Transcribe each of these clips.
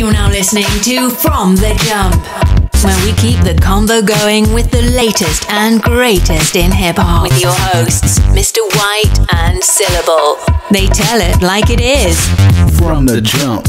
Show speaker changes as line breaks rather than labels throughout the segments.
You're now listening to From the Jump, where we keep the convo going with the latest and greatest in hip-hop. With your hosts, Mr. White and Syllable. They tell it like it is.
From the Jump.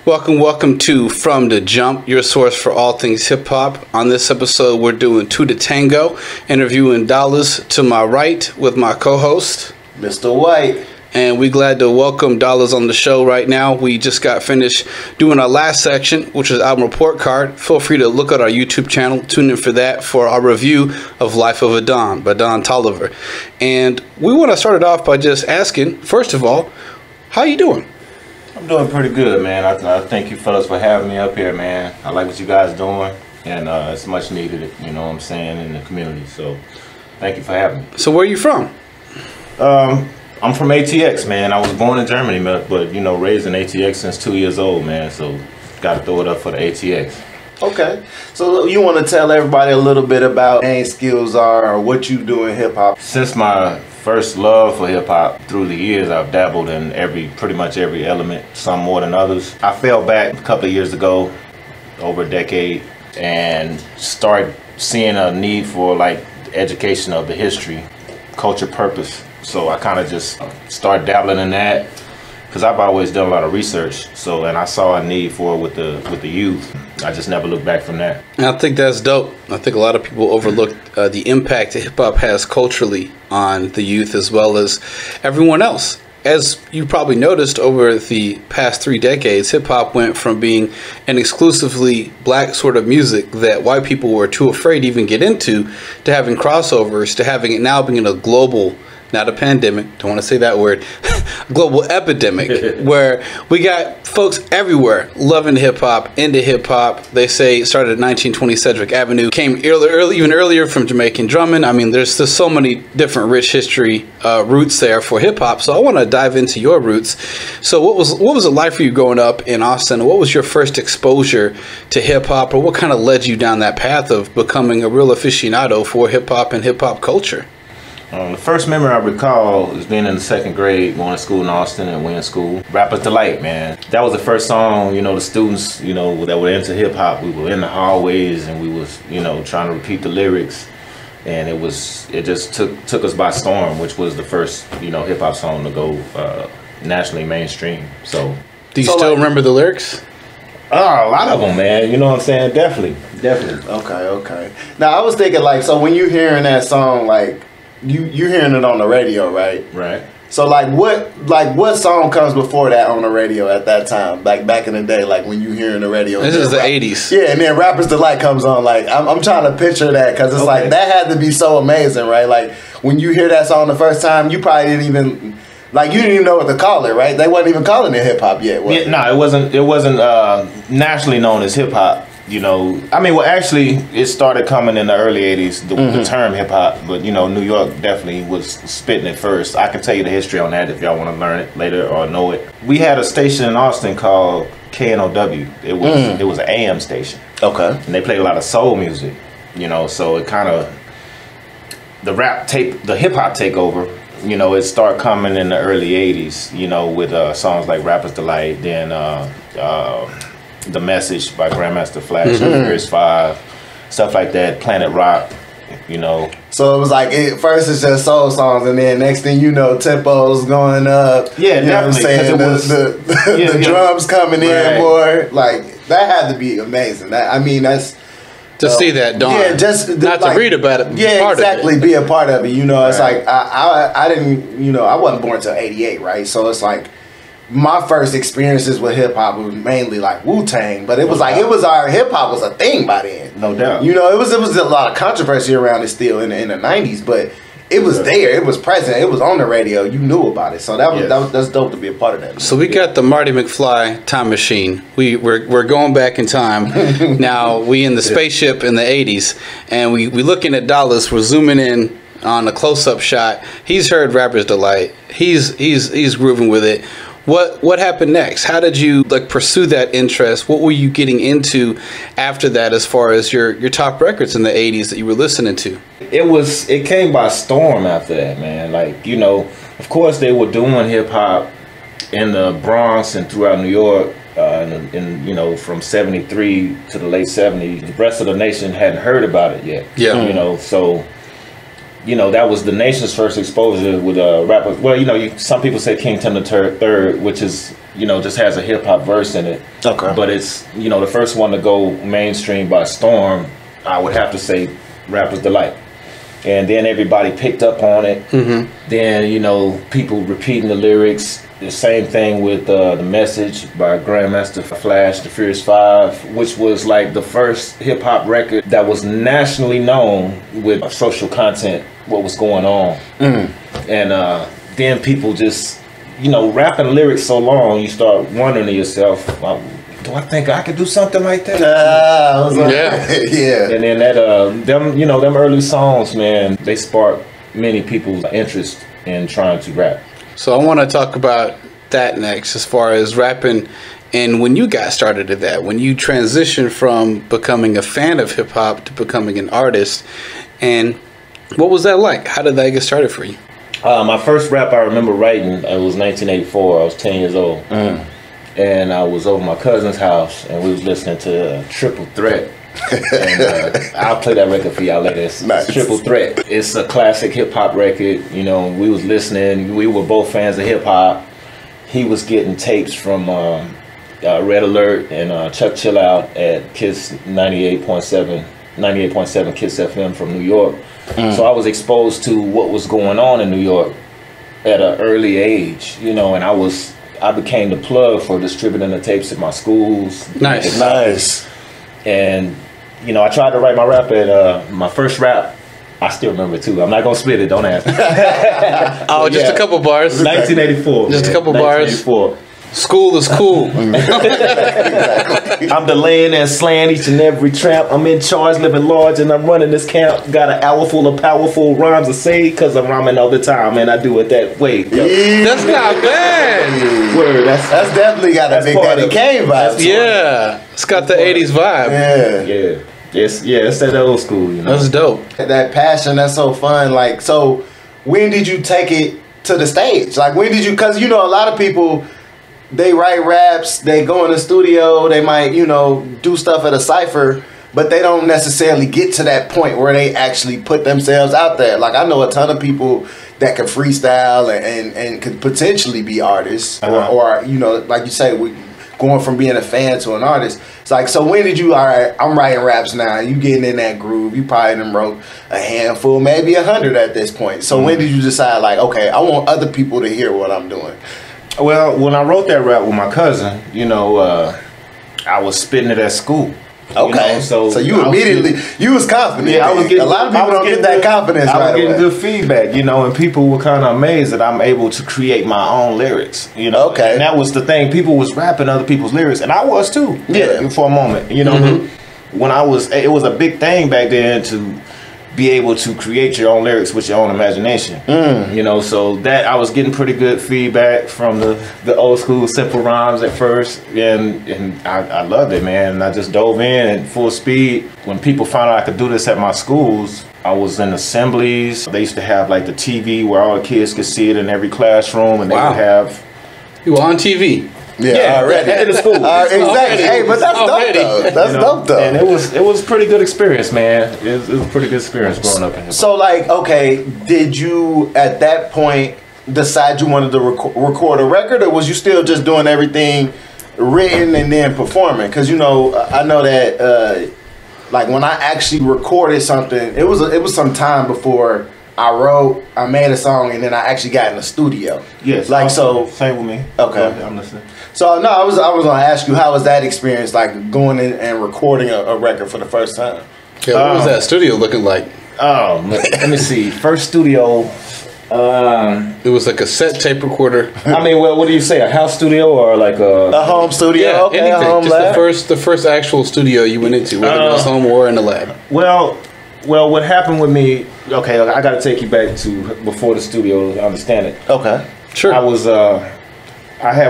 Welcome to From the Jump, your source for all things hip-hop. On this episode, we're doing Two to Tango, interviewing Dollars to my right with my co-host,
Mr. White.
And we're glad to welcome Dollars on the show right now. We just got finished doing our last section, which is album report card. Feel free to look at our YouTube channel. Tune in for that for our review of Life of a Don by Don Toliver. And we want to start it off by just asking, first of all, how you doing?
I'm doing pretty good, man. I thank you fellas for having me up here, man. I like what you guys doing, and it's much needed, you know what I'm saying, in the community. So thank you for having me.
So where are you from?
I'm from ATX, man. I was born in Germany, but you know, raised in ATX since 2 years old, man. So got to throw it up for the ATX.
Okay, so you want to tell everybody a little bit about what your main skills are or what you do in hip hop?
Since my first love for hip hop, through the years, I've dabbled in pretty much every element, some more than others. I fell back a couple of years ago, over a decade, and started seeing a need for like education of the history, culture, purpose. So I kind of just started dabbling in that because I've always done a lot of research. And I saw a need for it with the youth. I just never looked back from that.
And I think that's dope. I think a lot of people overlook the impact that hip hop has culturally on the youth as well as everyone else. As you probably noticed over the past 3 decades, hip hop went from being an exclusively black sort of music that white people were too afraid to even get into, to having crossovers, to having it now being a global, not a pandemic, don't want to say that word, global epidemic, where we got folks everywhere loving hip-hop, into hip-hop. They say it started at 1920 Sedgwick Avenue, came even earlier from Jamaican drumming. I mean, there's just so many different rich history roots there for hip-hop. So I want to dive into your roots. So what was it like for you growing up in Austin? What was your first exposure to hip-hop, or what kind of led you down that path of becoming a real aficionado for hip-hop and hip-hop culture?
The first memory I recall is being in the 2nd grade, going to school in Austin and Wynn School. Rapper's Delight, man. That was the first song, you know, the students, you know, that were into hip hop. We were in the hallways and we was, you know, trying to repeat the lyrics. And it just took us by storm, which was the first, you know, hip hop song to go nationally mainstream. So.
Do you still remember the lyrics?
Oh, a lot of them, man. You know what I'm saying? Definitely.
Okay. Now I was thinking like, so when you hearing that song, like, you hearing it on the radio, right?
Right.
So what song comes before that on the radio at that time? Like back in the day, like when you hearing the radio.
This is the 80s.
Yeah, and then Rapper's Delight comes on. Like I'm trying to picture that because it's like that had to be so amazing, right? Like when you hear that song the first time, you probably didn't even know what to call it, right? They wasn't even calling it hip hop yet.
Yeah, no, it wasn't nationally known as hip hop. You know, I mean, well, actually, it started coming in the early 80s, the term hip-hop, but, you know, New York definitely was spitting it first. I can tell you the history on that if y'all want to learn it later or know it. We had a station in Austin called KNOW. It was an AM station.
Okay.
And they played a lot of soul music, you know, so it kind of, the hip-hop takeover, you know, it started coming in the early 80s, you know, with songs like Rapper's Delight, then The Message by Grandmaster Flash, Chris 5, stuff like that, Planet Rock, you know.
So it was like, first it's just soul songs, and then next thing you know, tempo's going up.
Yeah,
you know
definitely.
What I'm saying? The drums coming in more. Like, that had to be amazing. That's...
To see that dawn.
Yeah, just...
Not like, to read about it,
yeah,
part
exactly,
of it.
Be a part of it, you know. It's like, I didn't, you know, I wasn't born until 88, right? So it's like, my first experiences with hip hop was mainly like Wu-Tang, but it was our hip hop was a thing by then.
No doubt.
You know, it was a lot of controversy around it still in the 90s, but it was there, it was present, it was on the radio, you knew about it. So that's dope to be a part of that.
So we got the Marty McFly time machine. We're going back in time. Now we in the spaceship in the 80s, and we looking at Dollars, we're zooming in on a close-up shot. He's heard Rapper's Delight. He's grooving with it. What happened next? How did you pursue that interest? What were you getting into after that, as far as your top records in the 80s that you were listening to?
It came by storm after that, man. Like, you know, of course they were doing hip hop in the Bronx and throughout New York, you know, from '73 to the late '70s, the rest of the nation hadn't heard about it yet.
Yeah.
You know, so, you know, that was the nation's first exposure with rappers. Well, you know, some people say King Tim the Third, which is, you know, just has a hip hop verse in it.
Okay.
But it's, you know, the first one to go mainstream by storm. I would have to say Rapper's Delight. And then everybody picked up on it. Mm-hmm. Then, you know, people repeating the lyrics. The same thing with The Message by Grandmaster Flash, The Furious Five, which was like the first hip hop record that was nationally known with social content, what was going on. And then people just, you know, rapping lyrics so long, you start wondering to yourself, do I think I could do something like that?
Yeah.
And then that, them, you know, them early songs, man, they sparked many people's interest in trying to rap.
So I want to talk about that next, as far as rapping, and when you got started at that, when you transitioned from becoming a fan of hip hop to becoming an artist, and what was that like? How did that get started for you?
My first rap I remember writing, it was 1984. I was 10 years old. And I was over my cousin's house, and we was listening to Triple Threat. And I'll play that record for y'all later. It's Triple Threat. It's a classic hip hop record. You know, we was listening. We were both fans of hip hop. He was getting tapes from Red Alert and Chuck Chill Out at Kiss 98.7 Kiss FM from New York. So I was exposed to what was going on in New York at an early age. You know, and I became the plug for distributing the tapes at my schools.
Nice.
And, you know, I tried to write my rap at my first rap. I still remember it too. I'm not going to spit it. Don't ask me.
Oh, just a couple bars.
1984.
Just a couple bars. School is cool.
I'm delaying and slaying each and every tramp. I'm in charge, living large, and I'm running this camp. Got an hour full of powerful rhymes to say, cause I'm rhyming all the time, and I do it that way.
That's not bad.
Word,
that's definitely got a Big Daddy Kane vibe.
Yeah, it's got the '80s vibe.
Yeah. It's that old school. You know,
that's dope.
That passion, that's so fun. Like, so when did you take it to the stage? Like, when did you? Cause you know, a lot of people, they write raps, they go in the studio, they might, you know, do stuff at a Cypher, but they don't necessarily get to that point where they actually put themselves out there. Like, I know a ton of people that can freestyle and could potentially be artists, or you know, like you say, going from being a fan to an artist. It's like, so when did you, all right, I'm writing raps now, you getting in that groove, you probably done wrote a handful, maybe 100 at this point. So when did you decide, like, okay, I want other people to hear what I'm doing?
Well, when I wrote that rap with my cousin, you know, I was spitting it at school.
Okay,
you know,
so you immediately, you was confident.
Yeah, I was getting,
a lot of people don't get that confidence right away. I was getting
good feedback, you know, and people were kind of amazed that I'm able to create my own lyrics, you know.
Okay.
And that was the thing. People was rapping other people's lyrics, and I was too.
Yeah.
For a moment, you know. When it was a big thing back then to be able to create your own lyrics with your own imagination. You know, so that I was getting pretty good feedback from the old school simple rhymes at first, and I loved it, man. And I just dove in at full speed. When people found out I could do this at my schools, I was in assemblies. They used to have like the TV where all the kids could see it in every classroom, and they would have.
You were on TV.
Yeah, already
at the school.
Exactly. Hey, but that's dope though. That's dope though.
And it was a pretty good experience, man. It was a pretty good experience growing up in here.
So, like, okay, did you at that point decide you wanted to record a record, or was you still just doing everything written and then performing? Because you know, I know that like when I actually recorded something, it was some time before I made a song, and then I actually got in the studio.
Yes.
Like, so.
Same with me.
Okay.
I'm listening.
So, no, I was going to ask you, how was that experience, like, going in and recording a record for the first time?
Yeah, what was that studio looking like?
Oh, let me see. First studio.
It was like a set tape recorder.
I mean, well, what do you say? A house studio or like a
home studio?
Yeah,
okay,
anything.
A home lab?
Just the first actual studio you went into, whether it was home or in the lab.
Well, what happened with me? Okay, I got to take you back to before the studio to understand it.
Okay,
sure.
I was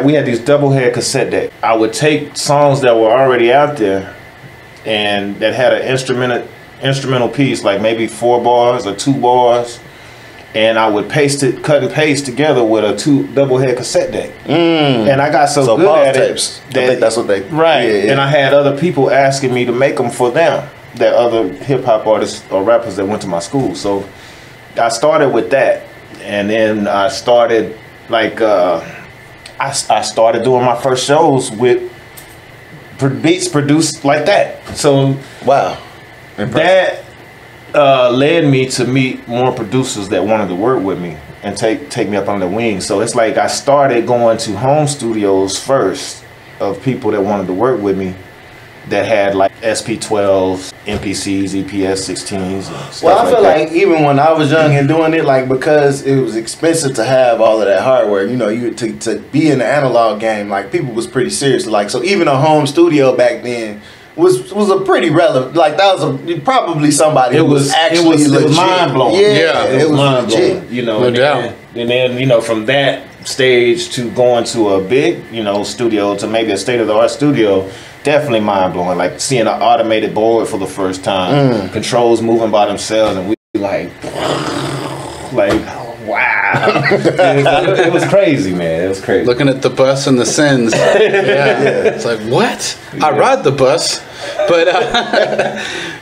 we had these double head cassette decks. I would take songs that were already out there and that had an instrumental piece, like maybe 4 bars or 2 bars, and I would cut and paste together with a double head cassette deck. And I got so good at
tapes.
it.
I think that's what they...
Right. Yeah. And I had other people asking me to make them for them, that other hip-hop artists or rappers that went to my school. So I started with that. And then I started, like, I started doing my first shows with beats produced like that. So
wow.
That led me to meet more producers that wanted to work with me and take me up on the wing. So it's like I started going to home studios first of people that wanted to work with me that had like SP12s, MPCs, EPS 16s. And stuff
well, I feel
like
like even when I was young and doing it, like because it was expensive to have all of that hardware, you know, to be in the analog game, like people was pretty serious. Like so, even a home studio back then was a pretty relevant. Like that was probably somebody who was actually legit.
It was mind blowing.
Yeah,
it was mind
legit.
blowing. You know,
no doubt.
And then you know from that stage to going to a big studio to maybe a state of the art studio. Definitely mind blowing. Like seeing an automated board for the first time, controls moving by themselves, and we like wow. It was crazy, man. It was crazy.
Looking at the bus and the sins. It's like what? I ride the bus, but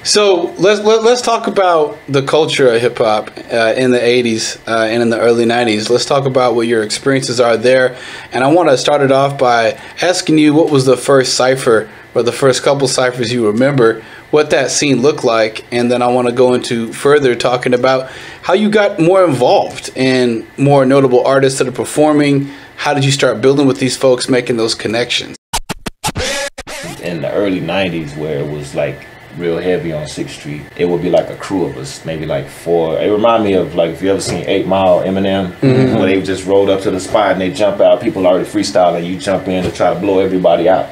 so let's talk about the culture of hip hop in the '80s and in the early '90s. Let's talk about what your experiences are there, and I want to start it off by asking you what was the first cipher or the first couple ciphers you remember, what that scene looked like, and then I want to go into further talking about how you got more involved in more notable artists that are performing. How did you start building with these folks, making those connections?
In the early 90s where it was like real heavy on 6th Street, it would be like a crew of us, maybe like 4. It reminded me of like if you ever seen 8 Mile Eminem, where they just rolled up to the spot and they jump out, people already freestyling, you jump in to try to blow everybody out.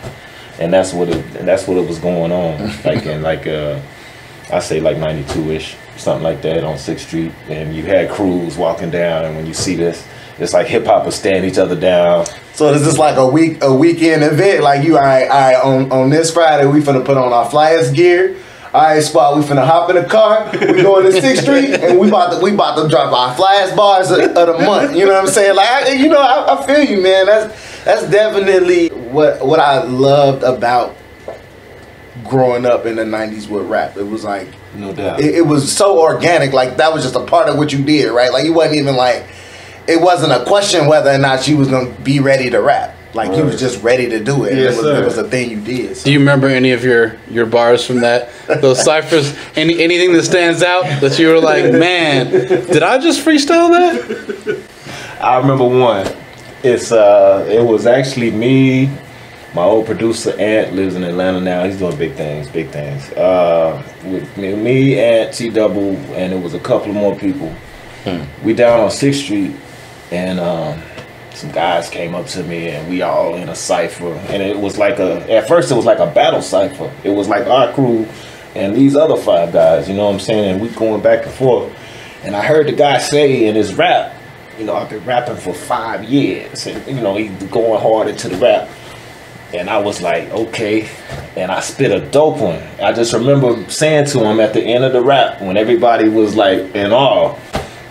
And that's what it was going on, like in I say like 92-ish, something like that on 6th Street, and you had crews walking down, and when you see this, it's like hip hop is staring each other down.
So is this like a weekend event? Like you, on this Friday we finna put on our Flyers gear. All right, Spot, we finna hop in the car. We going to 6th Street, and we about to drop our Flyers bars of the month. You know what I'm saying? Like I feel you, man. That's definitely what I loved about growing up in the 90s with rap. It was like,
no doubt,
it was so organic. Like that was just a part of what you did, right? Like you wasn't even like, it wasn't a question whether or not you was gonna be ready to rap. Like you was just ready to do it.
Yes,
it was a thing you did. So.
Do you remember any of your bars from those ciphers? Anything that stands out that you were like, man, did I just freestyle that?
I remember one. It was actually me, my old producer Ant lives in Atlanta now. He's doing big things. With me, Ant, T-Double, and it was a couple of more people. We down on 6th Street, and some guys came up to me, and we all in a cipher. And it was like at first it was like a battle cipher. It was like our crew and these other 5 guys, you know what I'm saying? And we going back and forth. And I heard the guy say in his rap, I've been rapping for 5 years, and he's going hard into the rap. And I was like, okay. And I spit a dope one. I just remember saying to him at the end of the rap, when everybody was like in awe,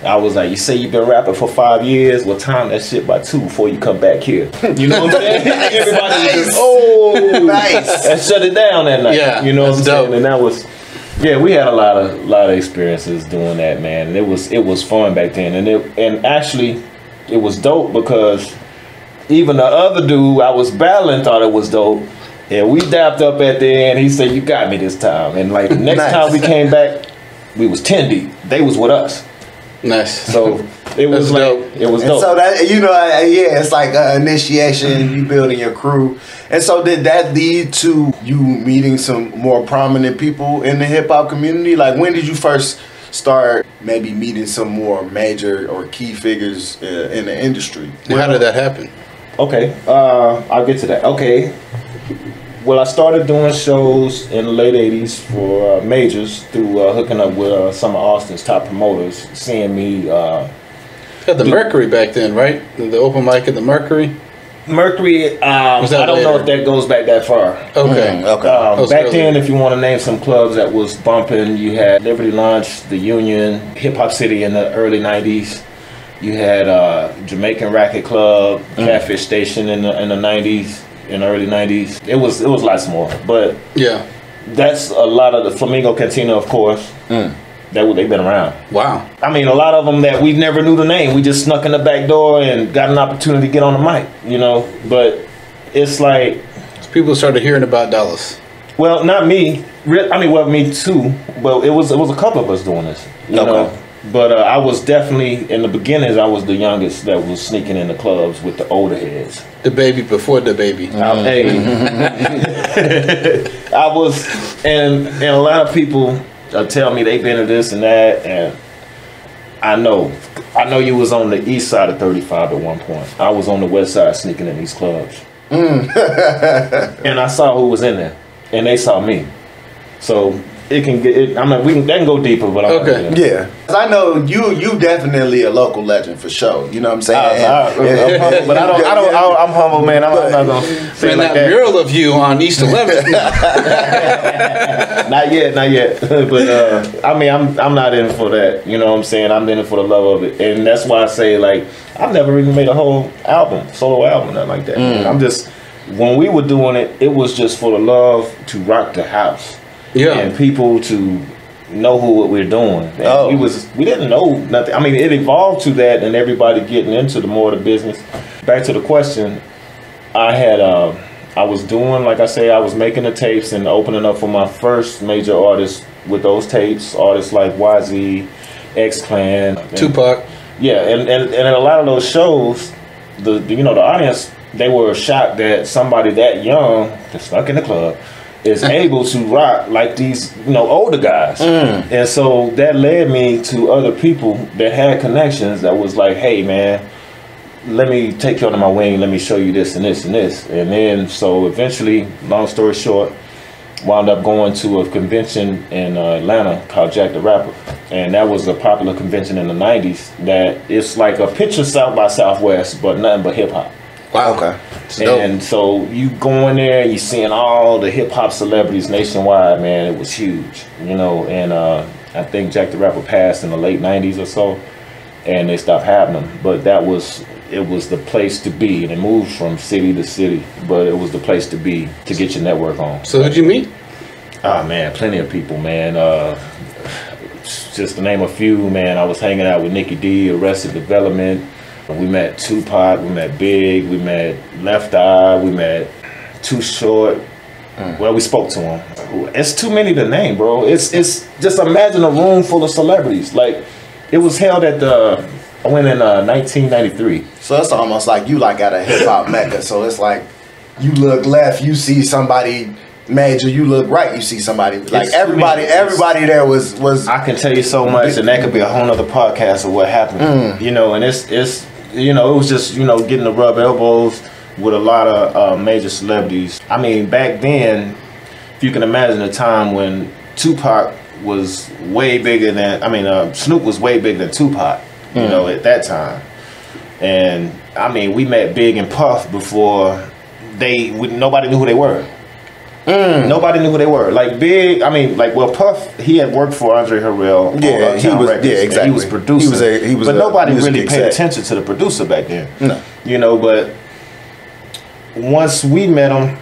I was like, you say you've been rapping for 5 years? Well, time that shit by 2 before you come back here. You know what I'm saying? Everybody was just, oh, nice. And shut it down that night.
Yeah,
you know what I'm saying?
dope.
And that was, yeah, we had a lot of experiences doing that, man. And it was fun back then. And actually, it was dope because even the other dude I was battling thought it was dope. And we dapped up at the end. He said, you got me this time. And like next
Nice.
time we came back, we was 10 deep. They was with us.
Nice.
So it was
dope.
It was
And
dope.
so that it's like an initiation. You building your crew. And so did that lead to you meeting some more prominent people in the hip hop community? Like when did you first start maybe meeting some more major or key figures in the industry?
How did that happen?
Okay, I'll get to that. Okay, well, I started doing shows in the late 80s for majors through hooking up with some of Austin's top promoters, seeing me.
At the Mercury back then, right? The open mic at the Mercury.
Mercury, I don't know if that goes back that far.
Okay.
Okay.
Back then, if you want to name some clubs that was bumping, you had Liberty Lounge, The Union, Hip Hop City in the early 90s. You had Jamaican Racket Club, Catfish Station in the 90s, in the early 90s. It was lots more. But
yeah,
that's a lot of the Flamingo Cantina, of course. They've been around.
Wow.
I mean, a lot of them that we never knew the name. We just snuck in the back door and got an opportunity to get on the mic, you know. But it's like...
People started hearing about Dallas.
Well, not me. I mean, well, me too. But it was a couple of us doing this, you know. But I was definitely, in the beginnings, I was the youngest that was sneaking in the clubs with the older heads.
The baby before the baby.
Hey. I was, and a lot of people... tell me they've been to this and that, and I know you was on the east side of 35 at one point. I was on the west side sneaking in these clubs. And I saw who was in there, and they saw me. So it can get, I mean, that can go deeper, but I'm
okay.
Yeah. I know you definitely a local legend for sure. You know what I'm saying?
I'm humble, but I'm humble, man. I'm not gonna say like that.
Mural of you on East 11th.
Not yet. But I mean, I'm not in for that. You know what I'm saying? I'm in it for the love of it, and that's why I say, like, I've never even made a whole solo album, nothing like that. I'm just, when we were doing it, it was just for the love to rock the house. Yeah, and people to know what we're doing. And we didn't know nothing. I mean, it evolved to that, and everybody getting into the more of the business. Back to the question, I was doing, like I say, I was making the tapes and opening up for my first major artists with those tapes. Artists like YZ, X-Clan,
Tupac.
Yeah, and a lot of those shows, the audience, they were shocked that somebody that young, that's stuck in the club, is able to rock like these, older guys. And so that led me to other people that had connections that was like, hey man, let me take you under my wing, let me show you this and this and this. And then so eventually, long story short, wound up going to a convention in Atlanta called Jack the Rapper. And that was a popular convention in the 90s that it's like a picture South by Southwest, but nothing but hip hop.
Wow. Okay.
And so you go in there, you seeing all the hip hop celebrities nationwide, man. It was huge, And I think Jack the Rapper passed in the late '90s or so, and they stopped having them. But it was the place to be, and it moved from city to city. But it was the place to be to get your network on.
So who'd you meet?
Oh man, plenty of people, man. Just to name a few, man. I was hanging out with Nicky D, Arrested Development. We met Tupac, we met Big, we met Left Eye, we met Too Short. Well, we spoke to him. It's too many to name, bro. It's just imagine a room full of celebrities. Like, it was held at I went in 1993.
So it's almost like you like at a hip hop mecca. So it's like you look left, you see somebody major, you look right, you see somebody like everybody there was. I
can tell you so much, and that could be a whole nother podcast of what happened. And it's it was just getting to rub elbows with a lot of major celebrities. I mean, back then, if you can imagine a time when Tupac was way bigger than, Snoop was way bigger than Tupac, at that time. And I mean, we met Big and Puff before nobody knew who they were. Nobody knew who they were. Like Big, Puff, he had worked for Andre Harrell.
Yeah, he was.
Records,
yeah, exactly.
He was producing. But nobody really paid
exec.
attention to the producer back then.
No.
But once we met him,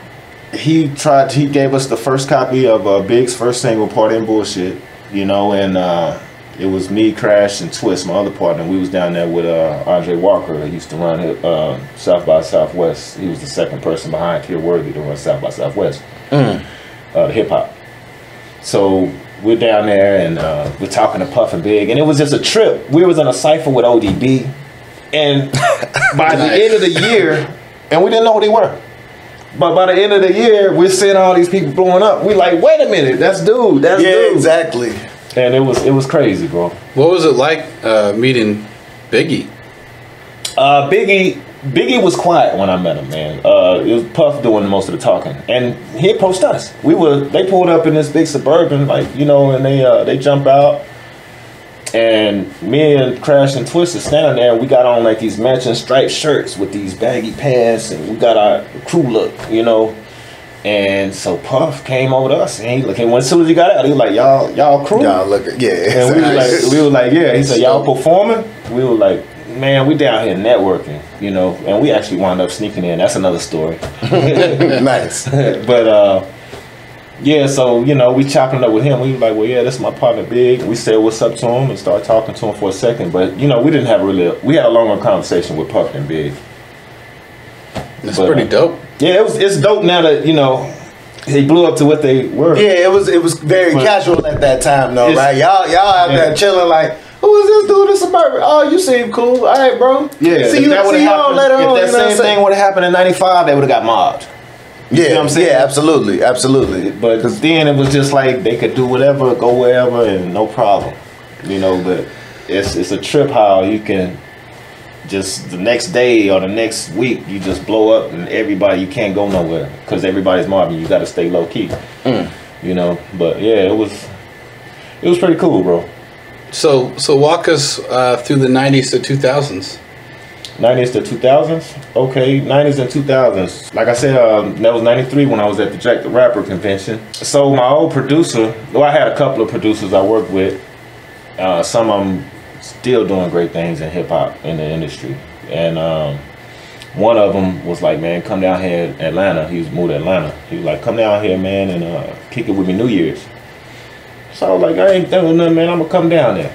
he gave us the first copy of Big's first single, Party and Bullshit. And it was me, Crash, and Twist, my other partner. We was down there with Andre Walker, who used to run South by Southwest. He was the second person behind Kid Worthy to run South by Southwest. The hip hop. So we're down there and we're talking to Puff and Big, and it was just a trip. We was in a Cypher with ODB, and by the end of the year, and we didn't know who they were. But by the end of the year, we're seeing all these people blowing up. We like, wait a minute, that's dude. That's dude.
Yeah, exactly.
And it was crazy, bro.
What was it like meeting Biggie?
Biggie was quiet when I met him, man. It was Puff doing most of the talking, and he approached us. They pulled up in this big Suburban, and they jump out, And me and Crash and Twist are standing there, and we got on like these matching striped shirts with these baggy pants, and we got our crew look, you know. And so Puff came over to us, and he looked. And as soon as he got out, he was like, "Y'all crew."
Y'all look, yeah.
And we were like, "Yeah." He said, "Y'all performing?" We were like, "Man, we down here networking, you know." And we actually wound up sneaking in. That's another story.
Nice.
But yeah, so you know, we chopping up with him. We were like, "Well, yeah, this is my partner, Big." We said what's up to him and started talking to him for a second. But you know, we didn't have we had a longer conversation with Puff than Big.
That's pretty dope.
Yeah, it's dope now that, you know, he blew up to what they were.
Yeah, it was very casual at that time though, right? Y'all out there chilling like, who is this dude in Suburban? Oh, you seem cool. All right, bro.
Yeah,
see you all later on.
If that same thing would have happened in '95, they would have got mobbed.
Yeah,
you know what I'm saying?
Yeah, absolutely.
But then it was just like they could do whatever, go wherever, and no problem. You know, but it's a trip how you can just the next day or the next week you just blow up and everybody, you can't go nowhere because everybody's mobbing. You got to stay low key. You know, but yeah, it was pretty cool, bro.
So walk us through the 90s to 2000s.
90s to 2000s? Okay, 90s and 2000s. Like I said, that was 93 when I was at the Jack the Rapper convention. So my old producer, well, I had a couple of producers I worked with. Some of them still doing great things in hip-hop in the industry. And one of them was like, man, come down here in Atlanta. He was moved to Atlanta. He was like, come down here, man, and kick it with me New Year's. So I was like, I ain't doing nothing, man. I'm going to come down there.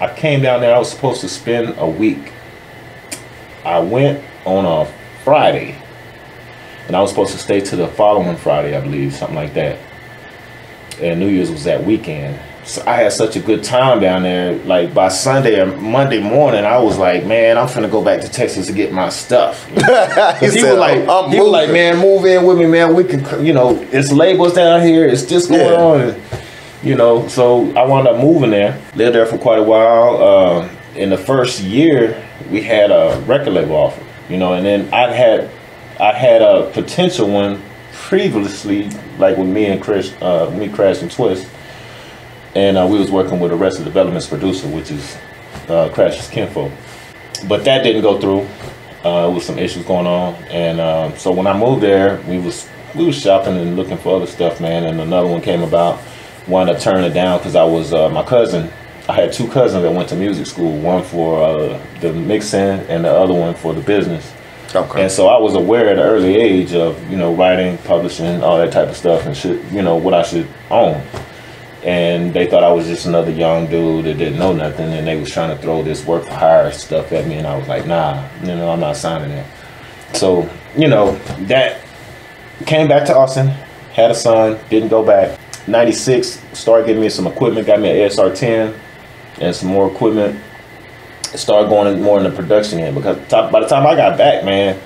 I came down there. I was supposed to spend a week. I went on a Friday, and I was supposed to stay to the following Friday, I believe, something like that. And New Year's was that weekend. So I had such a good time down there. Like by Sunday or Monday morning, I was like, man, I'm finna go back to Texas to get my stuff. he was like, man, move in with me, man. We can, you know, it's labels down here. It's just going on. And, you know, so I wound up moving there. Lived there for quite a while. In the first year, we had a record label offer, you know, and then I had a potential one previously, like with me and Chris, Crash and Twist. And we was working with Arrested Development's producer, which is Crash's kinfolk. But that didn't go through. With some issues going on. And so when I moved there, we was shopping and looking for other stuff, man. And another one came about. Wound up turning it down because I was my cousin. I had two cousins that went to music school. One for the mixing and the other one for the business. Okay. And so I was aware at an early age of, you know, writing, publishing, all that type of stuff and shit, you know, what I should own. And they thought I was just another young dude that didn't know nothing, and they was trying to throw this work for hire stuff at me, and I was like, nah, you know, I'm not signing that. So, you know, that came back to Austin, had a son, didn't go back. 96, started getting me some equipment, got me an ASR 10 and some more equipment. Started going more in the production end because by the time I got back, man,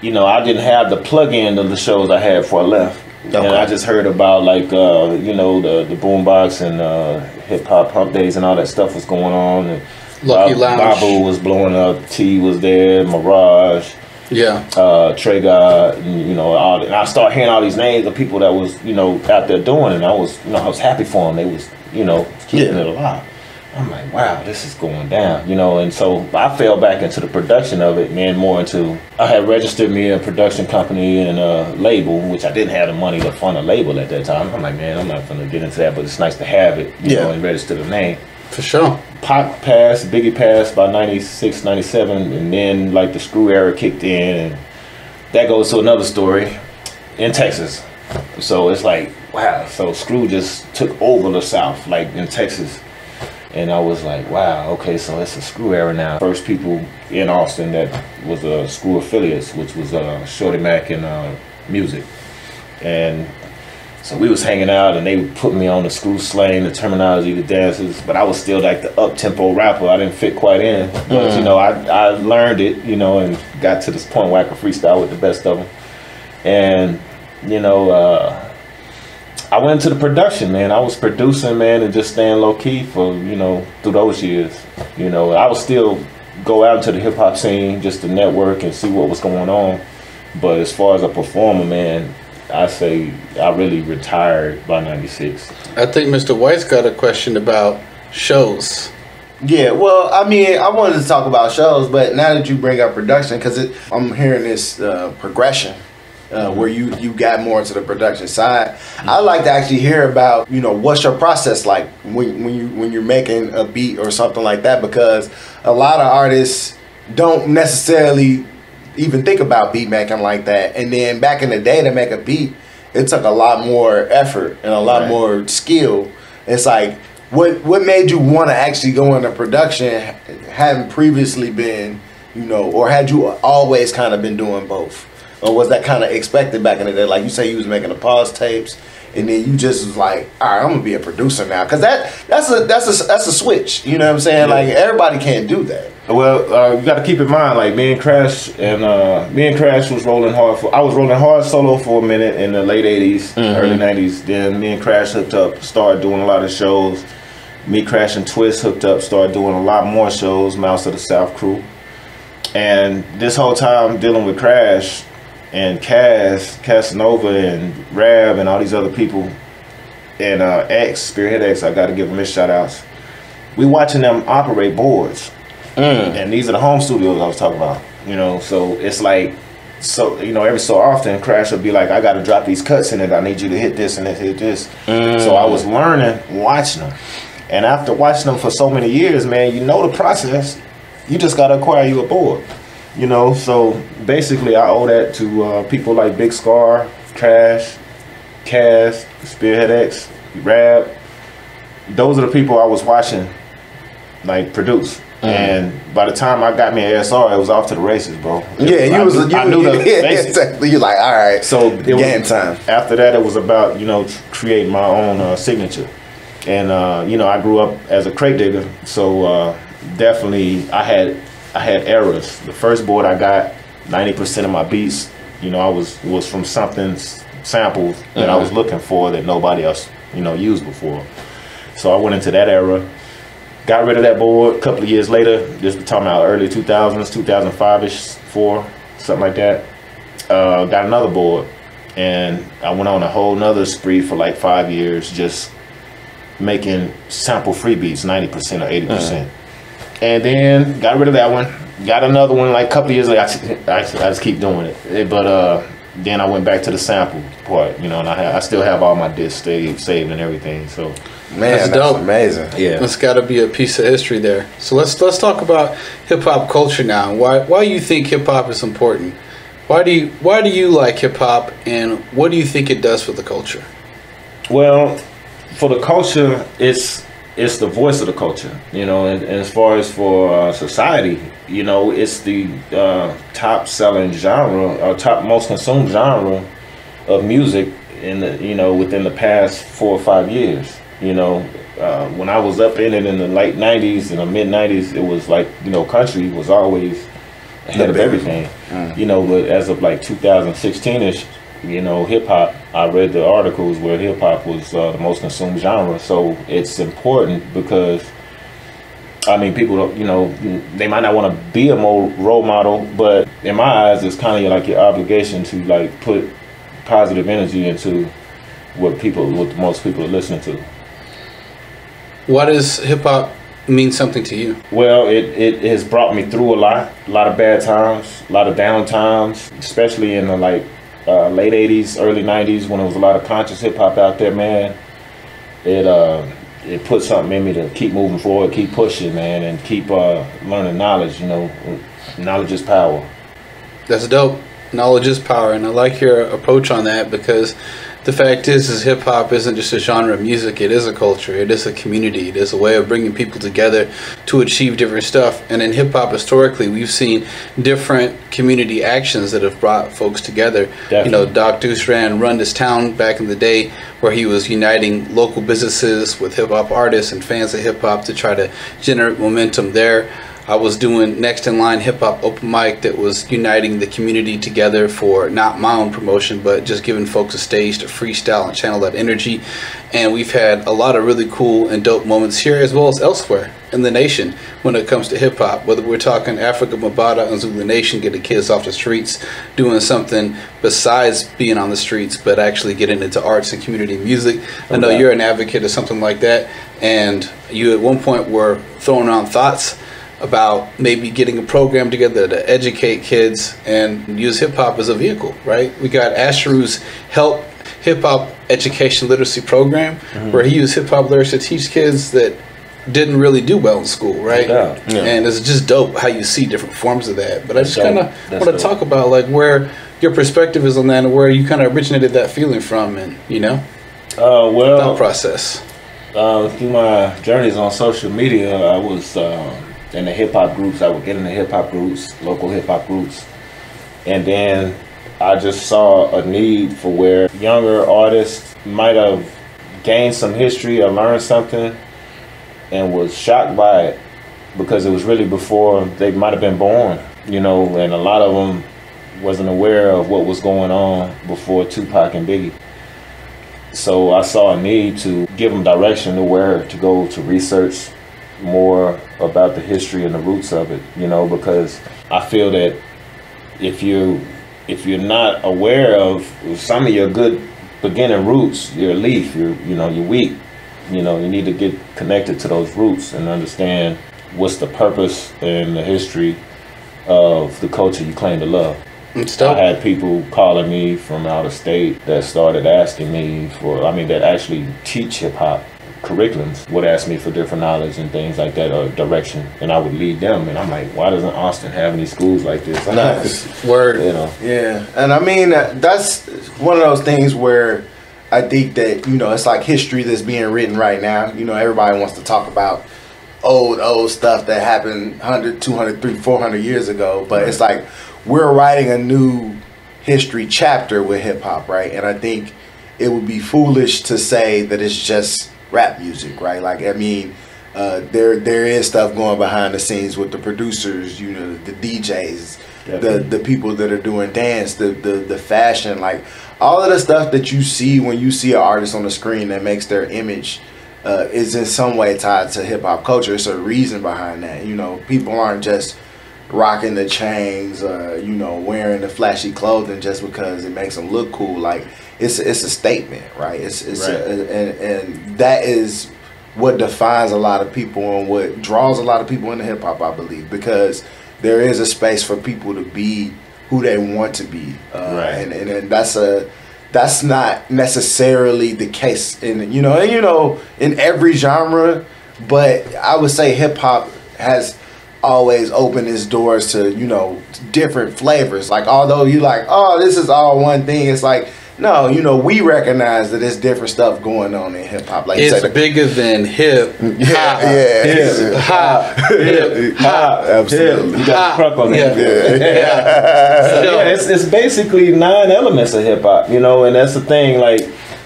you know, I didn't have the plug-in of the shows I had before I left. Okay. And I just heard about like you know, the boombox and hip hop pump days and all that stuff was going on. And
Lucky Lounge.
Babu was blowing up. T was there. Mirage.
Yeah.
Trey God. You know, and I started hearing all these names of people that was, you know, out there doing it. And I was, you know, I was happy for them. They was, you know, keeping it alive. I'm like, wow, this is going down, you know, and so I fell back into the production of it, man, more into, I had registered me a production company and a label, which I didn't have the money to fund a label at that time. I'm like, man, I'm not gonna get into that, but it's nice to have it, you know, and register the name.
For sure.
Pac passed, Biggie passed by 96, 97, and then like the Screw era kicked in, and that goes to another story in Texas. So it's like, wow, so Screw just took over the South, like in Texas. And I was like, wow, okay, so it's a Screw era now. First people in Austin that was Screw affiliates, which was Shorty Mac and Music. And so we was hanging out and they put me on the Screw slang, the terminology, the dances, but I was still like the up-tempo rapper. I didn't fit quite in, but you know, I learned it, you know, and got to this point where I could freestyle with the best of them. And, you know, I went into the production, man. I was producing, man, and just staying low key for, you know, through those years. You know, I would still go out into the hip hop scene just to network and see what was going on. But as far as a performer, man, I say I really retired by 96.
I think Mr. White's got a question about shows.
Yeah, well, I mean, I wanted to talk about shows, but now that you bring up production, because I'm hearing this progression where you got more into the production side. I'd like to actually hear about, what's your process like when you're making a beat or something like that, because a lot of artists don't necessarily even think about beat making like that. And then back in the day, to make a beat, it took a lot more effort and a lot more skill. It's like, what made you want to actually go into production, having previously been, or had you always kind of been doing both? Or was that kind of expected back in the day? Like you say, you was making the pause tapes, and then you just was like, all right, I'm gonna be a producer now, because that's a switch. You know what I'm saying? Yeah. Like everybody can't do that.
Well, you got to keep in mind, like me and Crash was rolling hard. I was rolling hard solo for a minute in the late '80s, early '90s. Then me and Crash hooked up, started doing a lot of shows. Me, Crash, and Twist hooked up, started doing a lot more shows, Mouse of the South crew. And this whole time dealing with Crash and Casanova and Rab and all these other people, and Spearhead X, I got to give them his shout outs. We watching them operate boards. And these are the home studios I was talking about, so it's like, every so often Crash would be like, I got to drop these cuts in it, I need you to hit this and hit this. So I was learning, watching them. And after watching them for so many years, man, the process. You just got to acquire you a board, So basically, I owe that to people like Big Scar, Crash, Cass, Spearhead X, Rab. Those are the people I was watching, like, produce. And by the time I got me an ASR, it was off to the races, bro. I knew the basics.
Exactly. You're like, all right,
so it
game time.
After that, it was about, creating my own signature. And I grew up as a crate digger, so definitely I had errors. The first board I got, 90% of my beats, I was from something's samples that I was looking for that nobody else, used before. So I went into that era, got rid of that board. A couple of years later, this we're talking about early 2000s, 2005-ish, 4, something like that. Got another board, and I went on a whole nother spree for like 5 years, just making sample free beats, 90% or 80%. And then got rid of that one, got another one like a couple of years later. I just keep doing it. But then I went back to the sample part, and I still have all my discs saved and everything. So
man, that's dope. Amazing.
Yeah, that's got to be a piece of history there. So let's talk about hip hop culture now. Why you think hip hop is important? Why do you like hip hop, and what do you think it does for the culture?
Well, for the culture, it's the voice of the culture, and as far as for society, it's the top selling genre, or top most consumed genre of music in the within the past 4 or 5 years. When I was up in it in the late 90s and the mid 90s, it was like, country was always ahead of everything. But as of like 2016ish, hip hop, I read the articles where hip hop was the most consumed genre. So it's important because, people don't, they might not want to be a role model, but in my eyes, it's kind of like your obligation to like put positive energy into what most people are listening to.
Why does hip hop mean something to you?
Well, it has brought me through a lot of bad times, a lot of down times, especially in the late 80s, early 90s, when there was a lot of conscious hip hop out there, man. It put something in me to keep moving forward, keep pushing, man, and keep learning knowledge. Knowledge is power.
That's dope. Knowledge is power, and I like your approach on that, because the fact is hip hop isn't just a genre of music. It is a culture. It is a community. It is a way of bringing people together to achieve different stuff. And in hip hop, historically, we've seen different community actions that have brought folks together.
Definitely.
Doc Deuce ran Run This Town back in the day, where he was uniting local businesses with hip hop artists and fans of hip hop to try to generate momentum there. I was doing Next in Line Hip Hop Open Mic that was uniting the community together for not my own promotion, but just giving folks a stage to freestyle and channel that energy. And we've had a lot of really cool and dope moments here as well as elsewhere. in the nation when it comes to hip hop. Whether we're talking Africa Mabata and Zulu Nation, getting kids off the streets, doing something besides being on the streets, but actually getting into arts and community music. I know you're an advocate of something like that, and you at one point were throwing around thoughts about maybe getting a program together to educate kids and use hip hop as a vehicle, right? We got Asheru's Help Hip Hop Education Literacy Program, where he used hip hop lyrics to teach kids that didn't really do well in school, right? And it's just dope how you see different forms of that. But I just kind of want to talk about like where your perspective is on that and where you kind of originated that feeling from, and thought process.
Through my journeys on social media, I was in the hip hop groups. I would get in the hip hop groups, local hip hop groups, and then I just saw a need for where younger artists might have gained some history or learned something and was shocked by it because it was really before they might have been born, and a lot of them wasn't aware of what was going on before Tupac and Biggie. So I saw a need to give them direction to where to go to research more about the history and the roots of it, because I feel that if you're not aware of some of your good beginning roots, you're a leaf, you're weak. You need to get connected to those roots and understand what's the purpose and the history of the culture you claim to love. I had people calling me from out of state that started asking me that actually teach hip hop curriculums, would ask me for different knowledge and things like that, or direction, and I would lead them. And I'm like, why doesn't Austin have any schools like this?
Nice.
Word.
Yeah, and I mean, that's one of those things where I think that, it's like history that's being written right now. Everybody wants to talk about old stuff that happened 100, 200, 300, 400 years ago, but it's like we're writing a new history chapter with hip hop, right? And I think it would be foolish to say that it's just rap music, right? Like, I mean, there is stuff going behind the scenes with the producers, the DJs, the people that are doing dance, the fashion, like all of the stuff that you see when you see an artist on the screen that makes their image is in some way tied to hip hop culture. It's a reason behind that. People aren't just rocking the chains, wearing the flashy clothing just because it makes them look cool. Like, it's a statement, right? It's right. And that is what defines a lot of people and what draws a lot of people into hip hop, I believe, because there is a space for people to be who they want to be, right? And that's not necessarily the case in in every genre, but I would say hip hop has always opened its doors to different flavors. Like, although you like, oh, this is all one thing, it's like, no, we recognize that there's different stuff going on in hip hop. Like,
it's bigger than hip hop.
Hip hop. Absolutely.
You got the crunk on that. It's basically 9 elements of hip hop, and that's the thing. Like,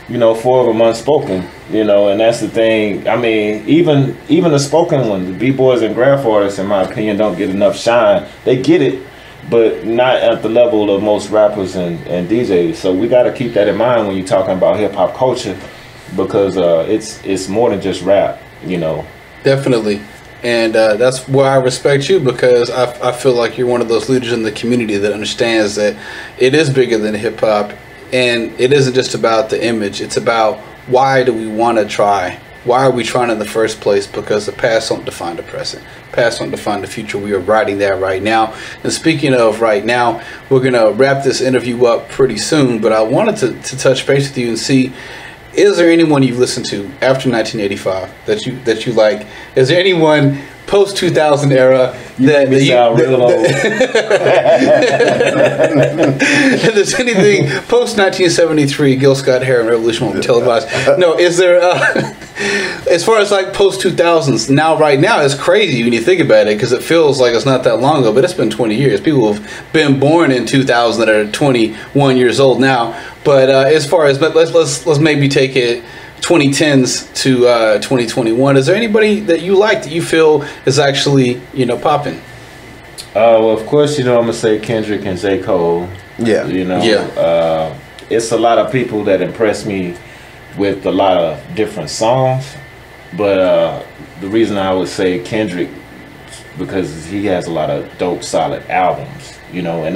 4 of them unspoken, and that's the thing. I mean, even the spoken ones, the b-boys and graph artists, in my opinion, don't get enough shine. They get it, but not at the level of most rappers and DJs. So we got to keep that in mind when you're talking about hip hop culture, because it's more than just rap,
Definitely. And that's why I respect you, because I feel like you're one of those leaders in the community that understands that it is bigger than hip hop, and it isn't just about the image. It's about, why do we want to try? Why are we trying in the first place? Because the past don't define the present. Past don't define the future. We are writing that right now. And speaking of right now, we're going to wrap this interview up pretty soon, but I wanted to touch base with you and see, is there anyone you've listened to after 1985 that you like? Is there anyone post 2000 era that you sound real old? If there's anything post 1973, Gil Scott Heron Revolution won't be televised. No, is there? As far as like post 2000s, right now it's crazy when you think about it, because it feels like it's not that long ago, but it's been 20 years. People have been born in 2000 that are 21 years old now. But as far as, let's maybe take it 2010s to 2021. Is there anybody that you like that you feel is actually popping?
Well, of course, I'm gonna say Kendrick and J. Cole.
Yeah.
It's a lot of people that impress me with a lot of different songs, But the reason I would say Kendrick, because he has a lot of dope, solid albums, you know, and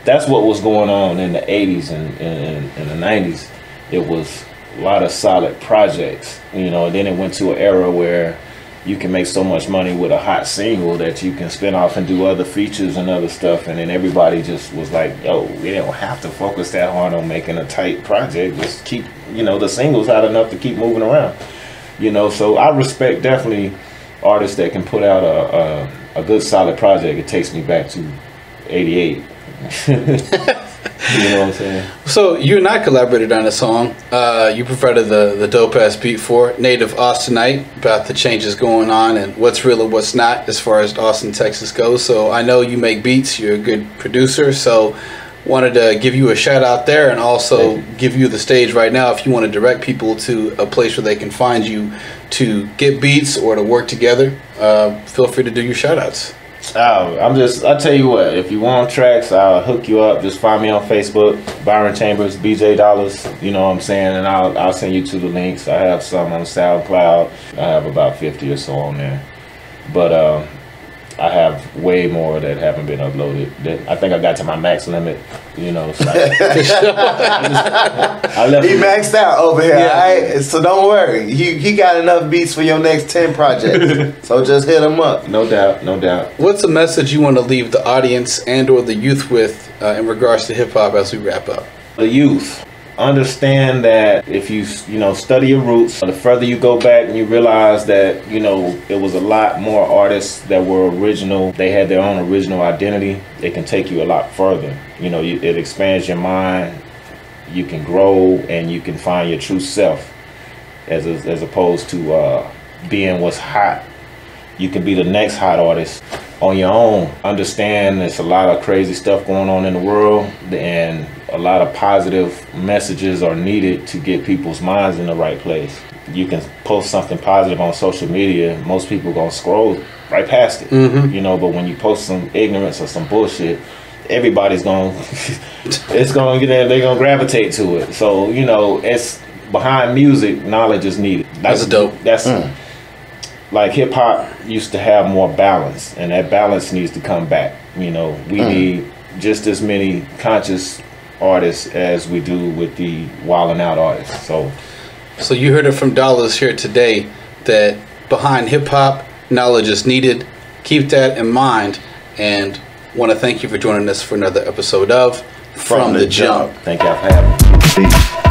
that's what was going on in the 80s and the 90s. It was a lot of solid projects, you know, and then it went to an era where you can make so much money with a hot single that you can spin off and do other features and other stuff, and then everybody just was like, yo, we don't have to focus that hard on making a tight project, just keep, you know, the singles hot enough to keep moving around, you know. So I respect definitely artists that can put out a good solid project. It takes me back to 88. You know what I'm saying?
So you and I collaborated on a song. You provided the dope ass beat for it, Native Austinite, about the changes going on and what's real and what's not as far as Austin, Texas goes. So I know you make beats. You're a good producer. So wanted to give you a shout out there, and also give you the stage right now if you want to direct people to a place where they can find you to get beats or to work together. Feel free to do your shout outs.
I'll tell you what, if you want tracks, I'll hook you up. Just find me on Facebook, Byron Chambers, BJ Dollars, you know what I'm saying, and I'll send you to the links. I have some on SoundCloud. I have about 50 or so on there. But I have way more that haven't been uploaded. I think I got to my max limit, you know. So I left
he maxed out over here, all right? So don't worry. He got enough beats for your next 10 projects. So just hit him up.
No doubt, no doubt.
What's a message you want to leave the audience and or the youth with in regards to hip-hop as we wrap up?
The youth. Understand that if you study your roots, the further you go back and you realize that, you know, it was a lot more artists that were original. They had their own original identity. It can take you a lot further. You know, it expands your mind. You can grow and you can find your true self as opposed to being what's hot. You can be the next hot artist on your own. Understand there's a lot of crazy stuff going on in the world, and a lot of positive messages are needed to get people's minds in the right place. You can post something positive on social media, most people gonna scroll right past it, you know, but when you post some ignorance or some bullshit, everybody's gonna, it's gonna get there, they're gonna gravitate to it. So, you know, it's behind music, knowledge is needed.
That's dope.
Like hip hop used to have more balance, and that balance needs to come back. You know, we need just as many conscious artists as we do with the wilding out artists. So
you heard it from Dollars here today that behind hip hop, knowledge is needed. Keep that in mind, and want to thank you for joining us for another episode of From the Jump.
Thank y'all for having me. Peace.